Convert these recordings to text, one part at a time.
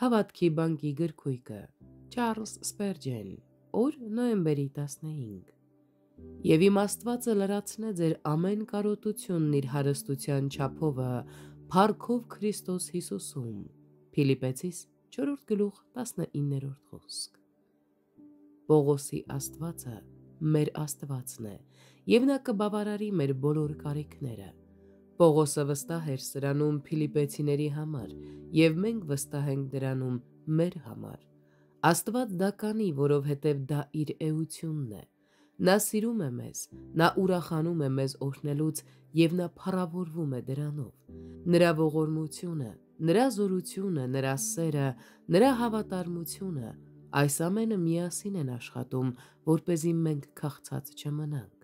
Հավատքի բանկի գրքույկը, Չարլզ Սպերջեն, օր նոյեմբերի 15։ Եվ իմ Աստվածը լրացնե ձեր ամեն կարոտությունն իր հարստության չափովը, փառքով Քրիստոս Հիսուսում։ Փիլիպպեցիս 4:19 խոսք։ Պողոսի Աստվածը մեր Աստվածն է, եւ նա կբավարարի մեր բոլոր կարիքները։ Պողոսը վստահ էր սրանում Փիլիպպեցիների համար, եւ մենք վստահ ենք դրանում մեր համար։ Աստված դա կանի, որովհետև դա իր էությունն է։ Նա սիրում է մեզ, նա ուրախանում է մեզ օրհնելուց եւ նա փառավորվում է դրանով։ Նրա ողորմությունը, նրա զորությունը, նրա սերը, նրա հավատարմությունը, այս ամենը միասին են աշխատում, որպեսզի մենք քաղցած չմնանք։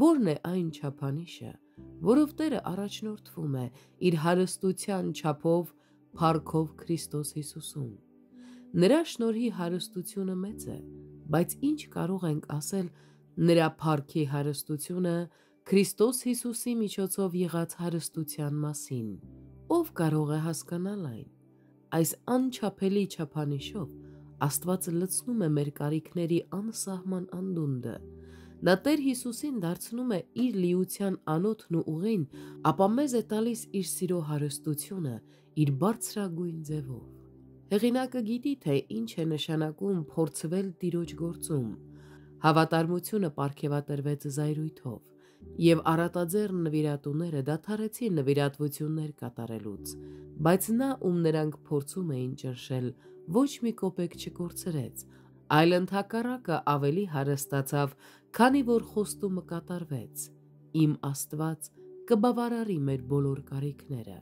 Որն է այն չափանիշը, որով Տերը առաջնորդվում է իր հարստության չափով, փառքով Քրիստոս Հիսուսում։ Նրա շնորհի հարստությունը մեծ է, բայց ինչ կարող ենք ասել նրա փառքի հարստությունը Քրիստոս Հիսուսի միջոցով եղած հարստության մասին։ Ով կարող է հասկանալ այն։ Այս անչափելի չափանիշով Աստված լցնում է մեր կարիքների անսահման անդունդը։ Նա Տեր Հիսուսին դարձնում է իր լիության անոթն ու ուղին, ապա մեզ է տալիս իր սիրո հարստությունը իր բարձրագույն ձևով։ Հեղինակը գիտի, թե ինչ է նշանակում փորձվել Տիրոջ գործում։ Հավատարմությունը պարգևատրվեց զայրույթով, եւ առատաձեռն նվիրատուները դադարեցին նվիրատվություններ կատարելուց, բայց նա, ում նրանք փորձում էին ճնշել, ոչ մի կոպեկ չկորցրեց, այլ ընդհակառակը ավելի հարստացավ, քանի որ խոստումը կատարվեց. Իմ Աստված կբավարարի մեր բոլոր կարիքները։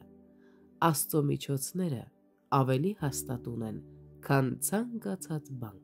Աստծո միջոցները ավելի հաստատուն են, քան ցանկացած բան։